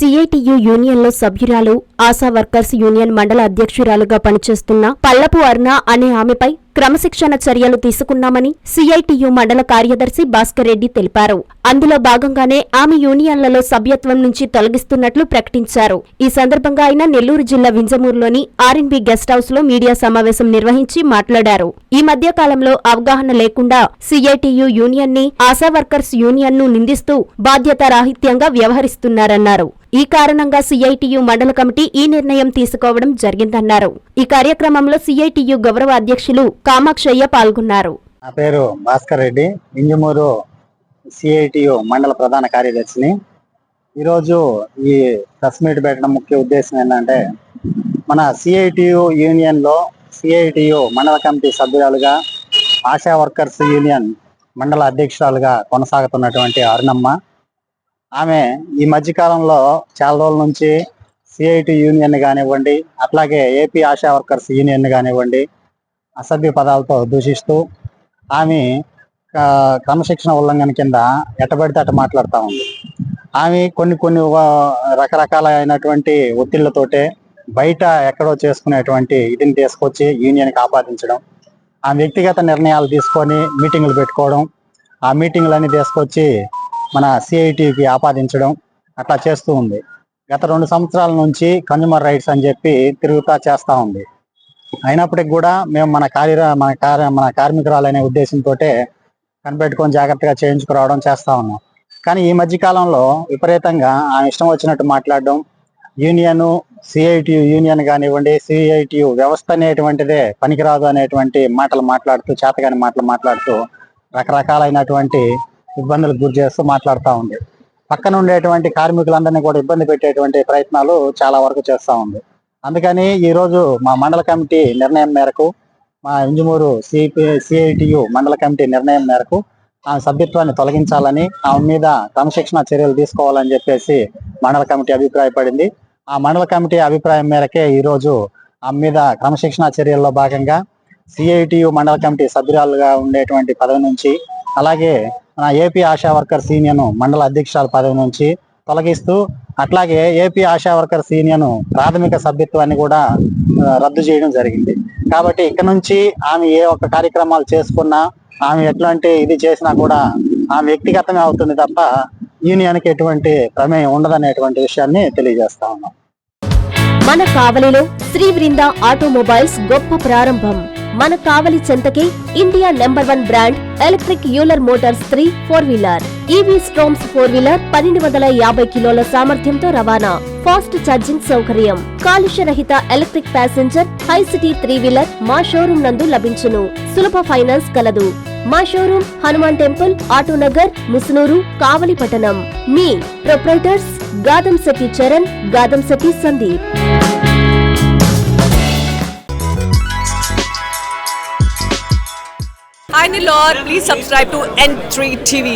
CITU యూనియన్లో సభ్యురాలు, ASHA workers union మండల అధ్యక్షురాలుగా పనిచేస్తున్న పల్లపు అరుణ అనే ఆమెపై క్రమశిక్షణ చర్యలు తీసుకున్నామని సిఐటియు మండల కార్యదర్శి భాస్కర్ రెడ్డి తెలిపారు. అందులో భాగంగానే ఆమె యూనియన్లలో సభ్యత్వం నుంచి తొలగిస్తున్నట్లు ప్రకటించారు. ఈ సందర్భంగా ఆయన నెల్లూరు జిల్లా వింజమూరులోని ఆర్ఎన్బి గెస్ట్ హౌస్ లో మీడియా సమావేశం నిర్వహించి మాట్లాడారు. ఈ మధ్య కాలంలో అవగాహన లేకుండా సిఐటియు యూనియన్ ని, ఆశా వర్కర్స్ యూనియన్ ను నిందిస్తూ బాధ్యతారాహిత్యంగా వ్యవహరిస్తున్నారన్నారు. ఈ కారణంగా సిఐటియు మండల కమిటీ ఈ నిర్ణయం తీసుకోవడం జరిగిందన్నారు. ఈ కార్యక్రమంలో సిఐటియు గౌరవ అధ్యక్షులు కామాక్షయ్య పాల్గొన్నారు. నా పేరు భాస్కర్ రెడ్డి, వింజమూరు సిఐటియు మండల ప్రధాన కార్యదర్శిని. ఈరోజు ఈ ప్రెస్ మీట్ పెట్టడం ముఖ్య ఉద్దేశం ఏంటంటే, మన సిఐటియు యూనియన్లో సిఐటియు మండల కమిటీ సభ్యురాలుగా, ఆశా వర్కర్స్ యూనియన్ మండల అధ్యక్షురాలుగా కొనసాగుతున్నటువంటి అరుణమ్మ, ఆమె ఈ మధ్యకాలంలో చాలా రోజుల నుంచి సిఐటి యూనియన్ కానివ్వండి, అట్లాగే ఏపీ ఆశా వర్కర్స్ యూనియన్ కానివ్వండి, అసభ్య పదాలతో దూషిస్తూ ఆమె క్రమశిక్షణ ఉల్లంఘన కింద ఎట్టబడితే అట్ట మాట్లాడుతూ ఉంది. ఆమె కొన్ని రకరకాలైనటువంటి ఒత్తిళ్లతోటే బయట ఎక్కడో చేసుకునేటువంటి ఇదిని తీసుకొచ్చి యూనియన్కి ఆపాదించడం, ఆ వ్యక్తిగత నిర్ణయాలు తీసుకొని మీటింగులు పెట్టుకోవడం, ఆ మీటింగులన్నీ తీసుకొచ్చి మన సిఐటికి ఆపాదించడం అట్లా చేస్తూ ఉంది. గత 2 సంవత్సరాల నుంచి కన్జ్యూమర్ రైట్స్ అని చెప్పి తిరుగుతా చేస్తూ ఉంది. అయినప్పటికి కూడా మేము మన కార్మికురాలనే ఉద్దేశంతో కనిపెట్టుకొని జాగ్రత్తగా చేయించుకురావడం చేస్తూ ఉన్నాం. కానీ ఈ మధ్య కాలంలో విపరీతంగా ఆమె ఇష్టం వచ్చినట్టు మాట్లాడడం, యూనియన్ సిఐటియు యూనియన్ కానివ్వండి, సిఐటియు వ్యవస్థ అనేటువంటిదే పనికిరాదు అనేటువంటి మాటలు మాట్లాడుతూ, చేతగాని మాటలు మాట్లాడుతూ రకరకాలైనటువంటి ఇబ్బందులకు గురి చేస్తూ మాట్లాడుతూ ఉంది. పక్కన ఉండేటువంటి కార్మికులందరినీ కూడా ఇబ్బంది పెట్టేటువంటి ప్రయత్నాలు చాలా వరకు చేస్తూ ఉంది. అందుకని ఈరోజు మా మండల కమిటీ నిర్ణయం మేరకు, మా వింజమూరు సిఐటియు మండల కమిటీ నిర్ణయం మేరకు ఆ సభ్యత్వాన్ని తొలగించాలని, ఆమె మీద క్రమశిక్షణ చర్యలు తీసుకోవాలని చెప్పేసి మండల కమిటీ అభిప్రాయపడింది. ఆ మండల కమిటీ అభిప్రాయం మేరకే ఈరోజు ఆమె మీద క్రమశిక్షణ చర్యల్లో భాగంగా సిఐటియు మండల కమిటీ సభ్యురాలుగా ఉండేటువంటి పదవి నుంచి, అలాగే మన ఏపీ ఆశా వర్కర్స్ యూనియన్ మండల అధ్యక్షురాల పదవి నుంచి తొలగిస్తూ, అట్లాగే ఏపీ ఆశా వర్కర్స్ యూనియన్ ప్రాథమిక సభ్యత్వాన్ని కూడా రద్దు చేయడం జరిగింది. కాబట్టి ఇక్కడ నుంచి ఆమె ఏ ఒక్క కార్యక్రమాలు చేసుకున్నా, ఆమె ఎట్లాంటి ఇది చేసినా కూడా ఆమె వ్యక్తిగతమే అవుతుంది తప్ప యూనియన్కి ఎటువంటి ప్రమేయం ఉండదనేటువంటి విషయాన్ని తెలియజేస్తా ఉన్నాం. మన కావలిలో శ్రీ బృందా ఆటోమొబైల్స్ గొప్ప ప్రారంభం. మన కావలి చెంతకే India number 1 brand electric Euler motors 3 4-వీలర్, ఈవీ స్ట్రోమ్స్ 4-వీలర్ 1250 కిలోల సామర్థ్యంతో రవాణా, ఫాస్ట్ ఛార్జింగ్ సౌకర్యం, కాలుష్య రహిత ఎలక్ట్రిక్ ప్యాసింజర్ హై సిటీ 3-వీలర్ మా షోరూం నందు లభించును. సులభ ఫైనాన్స్ కలదు. మా షోరూం హనుమాన్ టెంపుల్, ఆటోనగర్, ముసునూరు, కావలి పట్టణం. మీ ప్రొప్రైటర్స్ Gadamsetti Charan, Gadamsetti Sandeep. Hi Nilor, please subscribe to N3 TV.